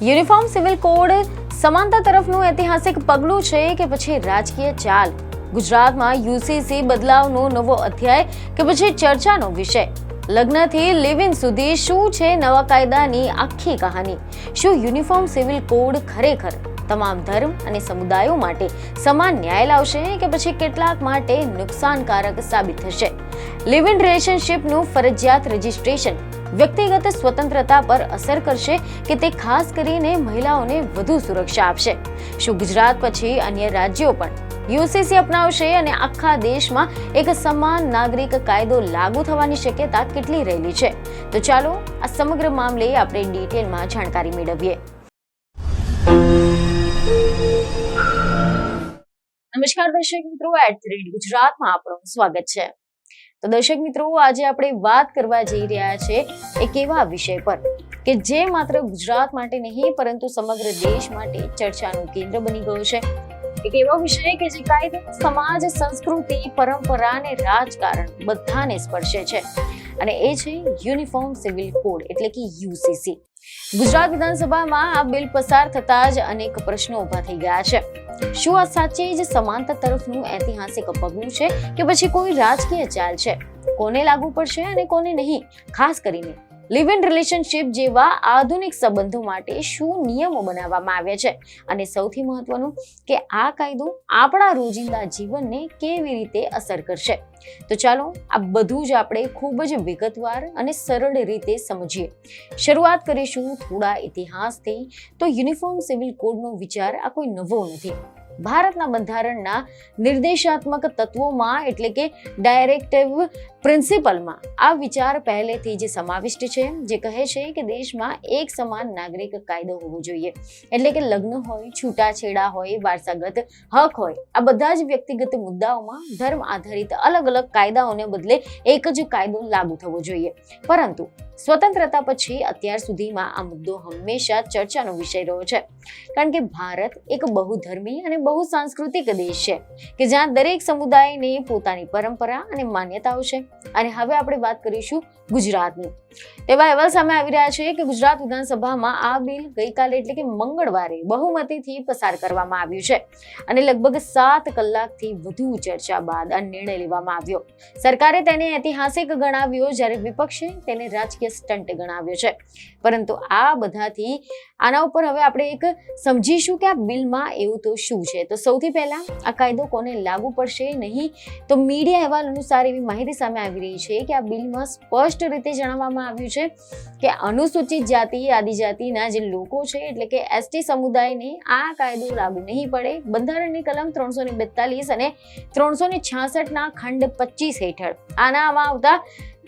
Uniform civil code સમાનતા તરફનું ઐતિહાસિક પગલું છે કે પછી રાજકીય ચાલ? ગુજરાતમાં યુસીસી બદલાવનો નવો અધ્યાય કે પછી ચર્ચાનો વિષય? લગ્નથી લિવ ઇન સુધી શું છે નવા કાયદાની આખી કહાની? શું યુનિફોર્મ સિવિલ કોડ ખરેખર તમામ ધર્મ અને સમુદાયો માટે સમાન ન્યાય લાવશે કે પછી કેટલાક માટે નુકસાનકારક સાબિત થશે? લિવ ઇન રિલેશનશિપનું ફરજિયાત રજિસ્ટ્રેશન વ્યક્તિગત સ્વતંત્રતા પર અસર કરશે કે તે ખાસ કરીને મહિલાઓને વધુ સુરક્ષા આપશે? શું ગુજરાત પછી અન્ય રાજ્યો પણ યુસીસી અપનાવશે અને આખા દેશમાં એક સમાન નાગરિક કાયદો લાગુ થવાની શક્યતા કેટલી રહેલી છે? તો ચાલો આ સમગ્ર મામલે આપણે ડિટેલમાં જાણકારી મેળવીએ. નમસ્કાર દર્શક મિત્રો, ગુજરાતમાં આપણું સ્વાગત છે. તો દર્શક મિત્રો, આજે આપણે વાત કરવા જઈ રહ્યા છે એક એવા વિષય પર કે જે માત્ર ગુજરાત માટે નહીં પરંતુ સમગ્ર દેશ માટે ચર્ચાનું કેન્દ્ર બની ગયો છે. એક એવો વિષય કે જે કાયદો, સમાજ, સંસ્કૃતિ, પરંપરા અને રાજકારણ બધાને સ્પર્શે છે અને એ છે યુનિફોર્મ સિવિલ કોડ એટલે કે યુસીસી. ગુજરાત વિધાનસભામાં આ બિલ પસાર થતા જ અનેક પ્રશ્નો ઉભા થઈ ગયા છે. શું આ સાચે જ સમાનતા તરફનું ઐતિહાસિક પગલું છે કે પછી કોઈ રાજકીય ચાલ છે? કોને લાગુ પડશે અને કોને નહીં? ખાસ કરીને લિવ ઇન રિલેશનશિપ જેવા આધુનિક સંબંધો માટે શું નિયમો બનાવવામાં આવ્યા છે? અને સૌથી મહત્વનું કે આ કાયદો આપણા રોજિંદા જીવનને કેવી રીતે અસર કરશે? તો ચાલો આ બધું જ આપણે ખૂબ જ વિગતવાર અને સરળ રીતે સમજીએ. શરૂઆત કરીશું થોડા ઇતિહાસથી. તો યુનિફોર્મ સિવિલ કોડનો વિચાર આ કોઈ નવો નથી. ભારતના બંધારણના નિર્દેશાત્મક તત્વોમાં એટલે કે ડાયરેક્ટિવ પ્રિન્સિપલમાં આ વિચાર પહેલેથી જ સમાવિષ્ટ છે, જે કહે છે કે દેશમાં એક સમાન નાગરિક કાયદો હોવો જોઈએ. એટલે કે લગ્ન હોય, છૂટાછેડા હોય, વારસાગત હક હોય, આ બધા જ વ્યક્તિગત મુદ્દાઓમાં ધર્મ આધારિત અલગ અલગ કાયદાઓને બદલે એક જ કાયદો લાગુ થવો જોઈએ. પરંતુ સ્વતંત્રતા પછી અત્યાર સુધીમાં આ મુદ્દો હંમેશા ચર્ચાનો વિષય રહ્યો છે, કારણ કે ભારત એક બહુધર્મી અને બહુ સાંસ્કૃતિક દેશ છે કે જ્યાં દરેક સમુદાયને પોતાની પરંપરા અને માન્યતાઓ છે. અને હવે આપણે વાત કરીશું ગુજરાતની. તેવા અહેવાલ સામે આવી રહ્યા છે કે ગુજરાત વિધાનસભામાં આ બિલ ગઈકાલે એટલે કે મંગળવારે બહુમતીથી પસાર કરવામાં આવ્યું છે અને લગભગ 7 કલાકથી વધુ ચર્ચા બાદ આ નિર્ણય લેવામાં આવ્યો. સરકારે તેને ઐતિહાસિક ગણાવ્યો, જ્યારે વિપક્ષે તેને રાજકીય સ્ટન્ટ ગણાવ્યો છે. પરંતુ આ બધાથી આના ઉપર હવે આપણે એક સમજીશું કે આ બિલમાં એવું તો શું છે. તો સૌથી પહેલા આ કાયદો કોને લાગુ પડશે નહીં, તો મીડિયા અહેવાલ અનુસાર એવી માહિતી સામે આવી રહી છે કે આ બિલમાં સ્પષ્ટ રીતે જણાવવામાં આવ્યું છે કે અનુસૂચિત જાતિ, આદિજાતિના જે લોકો છે એટલે કે એસટી સમુદાયને આ કાયદો લાગુ નહીં પડે. બંધારણની કલમ 342 અને 366 ખંડ 25 હેઠળ આનામાં આવતા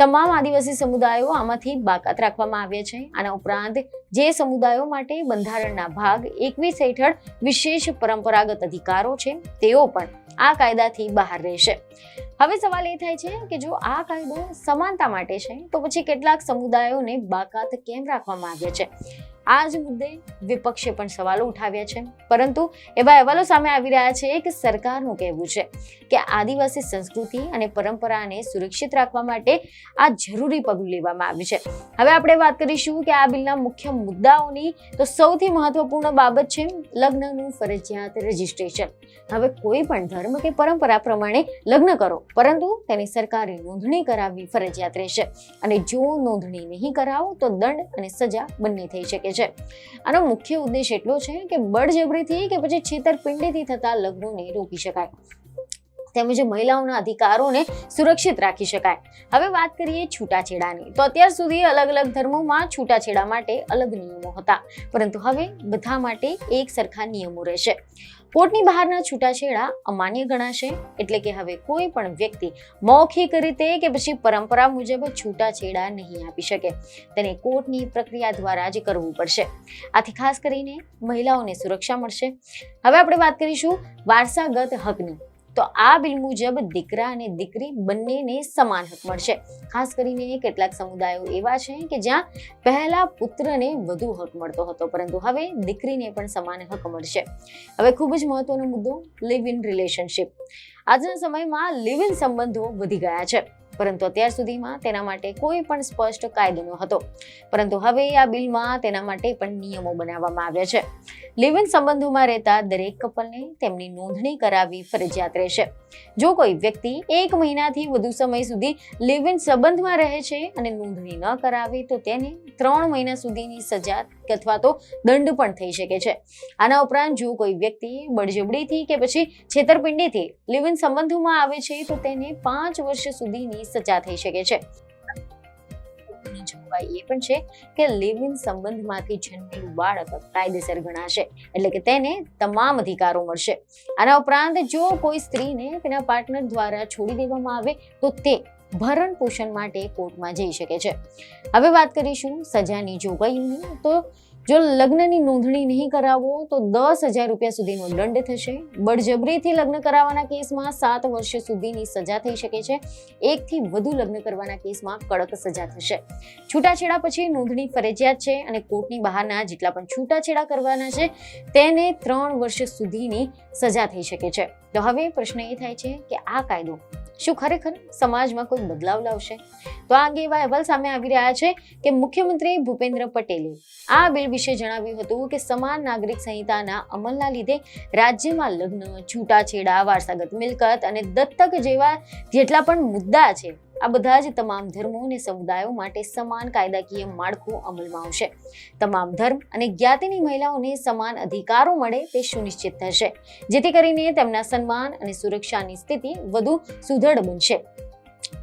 તમામ આદિવાસી સમુદાયો આમાંથી બાકાત રાખવામાં આવ્યા છે. આના ઉપરાંત જે સમુદાયો માટે બંધારણના ભાગ 21 હેઠળ વિશેષ પરંપરાગત અધિકારો છે તેઓ પણ આ કાયદાથી બહાર રહેશે. હવે સવાલ એ થાય છે કે જો આ કાયદો સમાનતા માટે છે તો પછી કેટલાક સમુદાયોને બાકાત કેમ રાખવામાં આવ્યા છે? આ જ મુદ્દે વિપક્ષે પણ સવાલો ઉઠાવ્યા છે. પરંતુ એવા અહેવાલો સામે આવી રહ્યા છે કે સરકારનું કહેવું છે કે આદિવાસી સંસ્કૃતિ અને પરંપરાને સુરક્ષિત રાખવા માટે આ જરૂરી પગલું લેવામાં આવ્યું છે. હવે આપણે વાત કરીશું કે આ બિલના મુખ્ય મુદ્દાઓની. તો સૌથી મહત્વપૂર્ણ બાબત છે લગ્નનું ફરજિયાત રજિસ્ટ્રેશન. હવે કોઈ પણ ધર્મ કે પરંપરા પ્રમાણે લગ્ન કરો, પરંતુ તેની સરકારી નોંધણી કરાવવી ફરજિયાત રહેશે અને જો નોંધણી નહીં કરાવો તો દંડ અને સજા બંને થઈ શકે છે. આનો મુખ્ય ઉદ્દેશ એટલો છે કે બળજબરીથી કે પછી છેતરપિંડીથી થતા લગ્નોને રોકી શકાય, તેમજ મહિલાઓના અધિકારોને સુરક્ષિત રાખી શકાય. હવે વાત કરીએ છૂટાછેડાની. તો અત્યાર સુધી અલગ અલગ ધર્મોમાં છૂટાછેડા માટે અલગ નિયમો હતા, પરંતુ હવે બધા માટે એક સરખા નિયમો રહેશે. કોર્ટની બહારના છૂટાછેડા અમાન્ય ગણાશે, એટલે કે હવે કોઈ પણ વ્યક્તિ મૌખિક રીતે કે પછી પરંપરા મુજબ છૂટાછેડા નહીં આપી શકે. તેને કોર્ટની પ્રક્રિયા દ્વારા જ કરવું પડશે. આથી ખાસ કરીને મહિલાઓને સુરક્ષા મળશે. હવે આપણે વાત કરીશું વારસાગત હકની. તો આ બિલ મુજબ દીકરા અને દીકરી બંનેને સમાન હક મળશે. ખાસ કરીને કેટલાક સમુદાયો એવા છે કે જ્યાં પહેલા પુત્રને વધુ હક મળતો હતો, પરંતુ હવે દીકરીને પણ સમાન હક મળશે. હવે ખૂબ જ મહત્વનો મુદ્દો લિવ ઇન રિલેશનશિપ. આજના સમયમાં લિવ ઇન સંબંધો વધી ગયા છે. પરંતુ અત્યાર સુધીમાં તેના માટે કોઈ પણ સ્પષ્ટ કાયદો ન હતો. પરંતુ હવે આ બિલમાં તેના માટે પણ નિયમો બનાવવામાં આવ્યા છે. લિવ ઇન સંબંધોમાં રહેતા દરેક કપલને તેમની નોંધણી કરાવવી ફરજિયાત રહેશે. જો કોઈ વ્યક્તિ 1 મહિનાથી વધુ સમય સુધી લિવ ઇન સંબંધમાં રહે છે અને નોંધણી ન કરાવે તો તેને 3 મહિના સુધીની સજા અથવા તો દંડ પણ થઈ શકે છે. આના ઉપરાંત જો કોઈ વ્યક્તિ બળજબરીથી કે પછી છેતરપિંડીથી લિવ ઇન સંબંધોમાં આવે છે તો તેને 5 વર્ષ સુધીની સજા થઈ શકે છે. જોગવાઈ એ પણ છે કે લિવ ઇન સંબંધમાંથી જન્મેલું બાળક કાયદેસર ગણાશે, એટલે કે તેને તમામ અધિકારો મળશે. આના ઉપરાંત જો કોઈ સ્ત્રીને તેના પાર્ટનર દ્વારા છોડી દેવામાં આવે તો તે ભરણ પોષણ માટે કોર્ટમાં જઈ શકે છે. હવે વાત કરીશું સજાની જોગવાઈઓની. તો જો લગ્નની નોંધણી નહીં કરાવો તો 10,000 રૂપિયા સુધીનો દંડ થશે. બળજબરીથી લગ્ન કરાવવાના કેસમાં 7 વર્ષ સુધીની સજા થઈ શકે છે. 1 થી વધુ લગ્ન કરવાના કેસમાં કડક સજા થશે. છૂટાછેડા પછી નોંધણી ફરજિયાત છે અને કોર્ટની બહારના જેટલા પણ છૂટાછેડા કરવાના છે તેને 3 વર્ષ સુધીની સજા થઈ શકે છે. તો હવે પ્રશ્ન એ થાય છે કે આ કાયદો શું ખરેખર સમાજમાં કોઈ બદલાવ લાવશે? તો આ અંગે એવા અહેવાલ સામે આવી રહ્યા છે કે મુખ્યમંત્રી ભૂપેન્દ્ર પટેલે આ બિલ વિશે જણાવ્યું હતું કે સમાન નાગરિક સંહિતાના અમલના લીધે રાજ્યમાં લગ્ન, છૂટાછેડા, વારસાગત મિલકત અને દત્તક જેવા જેટલા પણ મુદ્દા છે આ બધા જ તમામ ધર્મો અને સમુદાયો માટે સમાન કાયદાકીય માળખું અમલમાં આવશે. તમામ ધર્મ અને જ્ઞાતિની મહિલાઓને સમાન અધિકારો મળે તે સુનિશ્ચિત થશે, જેથી કરીને તેમના સન્માન અને સુરક્ષાની સ્થિતિ વધુ સુદૃઢ બનશે.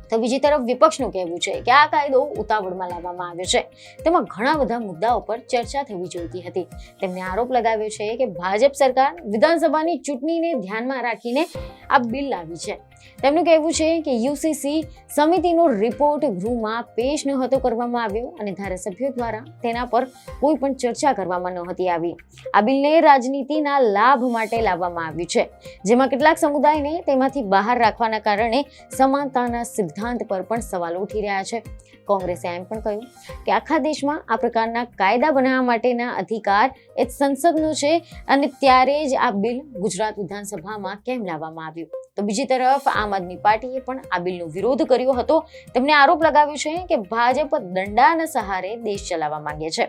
તો બીજી તરફ વિપક્ષનું કહેવું છે કે આ કાયદો ઉતાવળમાં લાવવામાં આવ્યો છે. તેમાં ઘણા બધા મુદ્દાઓ પર ચર્ચા થવી જોઈતી હતી. તેમણે આરોપ લગાવ્યો છે કે ભાજપ સરકાર વિધાનસભાની ચૂંટણીને ધ્યાનમાં રાખીને આ બિલ લાવી છે. તેમનું કહેવું છે કે યુસીસી સમિતિનો રિપોર્ટ ગૃહમાં પેશ નહોતો કરવામાં આવ્યો અને ધારાસભ્યો દ્વારા તેના પર કોઈ પણ ચર્ચા કરવામાં નહોતી આવી. આ બિલને રાજનીતિના લાભ માટે લાવવામાં આવ્યું છે, જેમાં કેટલાક સમુદાયને તેમાંથી બહાર રાખવાના કારણે સમાનતાના સિદ્ધાંત પર પણ સવાલો ઉઠી રહ્યા છે. કોંગ્રેસે એમ પણ કહ્યું કે આખા દેશમાં આ પ્રકારના કાયદા બનાવવા માટેના અધિકાર એ સંસદનો છે અને ત્યારે જ આ બિલ ગુજરાત વિધાનસભામાં કેમ લાવવામાં આવ્યું. તો બીજી તરફ આમ આદમી પાર્ટીએ પણ આ બિલનો વિરોધ કર્યો હતો. તેમણે આરોપ લગાવ્યો છે કે ભાજપ દંડાના સહારે દેશ ચલાવવા માંગે છે.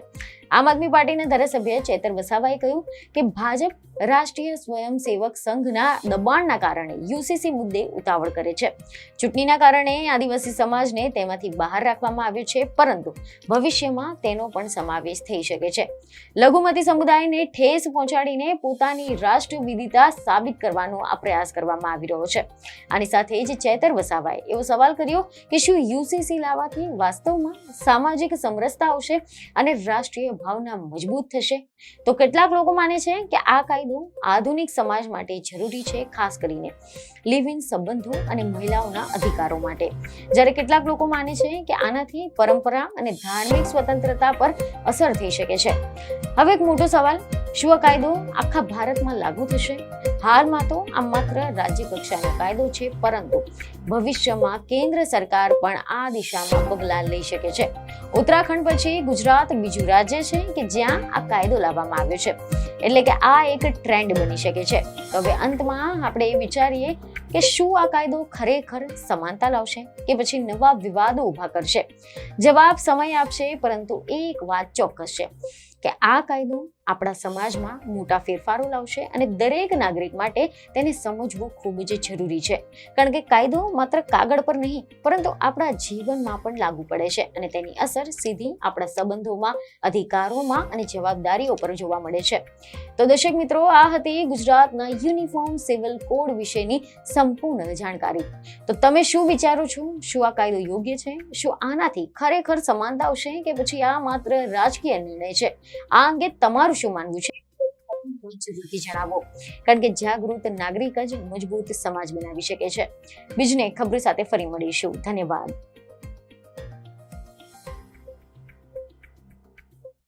આમ આદમી પાર્ટીના ધારાસભ્ય ચેતર વસાવાએ કહ્યું કે ભાજપ રાષ્ટ્રીય સ્વયંસેવક સંઘના દબાણના કારણે યુસીસી મુદ્દે ઉતાવળ કરે છે. ચૂંટણીના કારણે આદિવાસી સમાજને તેમાંથી બહાર રાખવામાં આવ્યો છે, પરંતુ ભવિષ્યમાં તેનો પણ સમાવેશ થઈ શકે છે. લઘુમતી સમુદાયને ઠેસ પહોંચાડીને પોતાની રાષ્ટ્રવિધિતા સાબિત કરવાનો આ પ્રયાસ કરવામાં આવી રહ્યો છે. આની સાથે જ ચેતર વસાવાએ એવો સવાલ કર્યો કે શું યુસીસી લાવવાથી વાસ્તવમાં સામાજિક સમરસતા આવશે અને રાષ્ટ્રીય ભાવના મજબૂત થશે? તો કેટલાક લોકો માને છે કે આ કાયદો આધુનિક સમાજ માટે જરૂરી છે, ખાસ કરીને લિવ ઇન સંબંધો અને મહિલાઓના અધિકારો માટે, જ્યારે કેટલાક લોકો માને છે કે આનાથી પરંપરા અને ધાર્મિક સ્વતંત્રતા પર અસર થઈ શકે છે. હવે એક મોટો સવાલ, શું આ કાયદો આખા ભારતમાં લાગુ થશે? હાલમાં તો આ માત્ર રાજ્ય કક્ષાનો કાયદો છે, પરંતુ ભવિષ્યમાં કેન્દ્ર સરકાર પણ આ દિશામાં પગલાં લઈ શકે છે. ઉત્તરાખંડ પછી ગુજરાત બીજું રાજ્ય છે કે જ્યાં આ કાયદો લાવવામાં આવ્યો છે, એટલે કે આ એક ટ્રેન્ડ બની શકે છે. તો હવે અંતમાં આપણે એ વિચારીએ કે શું આ કાયદો ખરેખર સમાનતા લાવશે કે પછી નવા વિવાદો ઊભા કરશે? જવાબ સમય આપશે, પરંતુ એક વાત ચોક્કસ છે કે આ કાયદો આપણા સમાજમાં મોટા ફેરફારો લાવશે અને દરેક નાગરિક માટે તેને સમજવું ખૂબ જ જરૂરી છે. કારણ કે કાયદો માત્ર કાગળ પર નહીં, પરંતુ આપણા જીવનમાં પણ લાગુ પડે છે અને તેની અસર સીધી આપણા સંબંધોમાં, અધિકારોમાં અને જવાબદારીઓ પર જોવા મળે છે. તો દર્શક મિત્રો, આ હતી ગુજરાતના યુનિફોર્મ સિવિલ કોડ વિશેની સંપૂર્ણ જાણકારી. તો તમે શું વિચારો છો? શું આ કાયદો યોગ્ય છે? શું આનાથી ખરેખર સમાનતા આવશે કે પછી આ માત્ર રાજકીય નિર્ણય છે? આ અંગે તમારું શું માનવું છે? જરૂરથી જણાવો, કારણ કે જાગૃત નાગરિક જ મજબૂત સમાજ બનાવી શકે છે. બીજને ખબર સાથે ફરી મળીશું. ધન્યવાદ.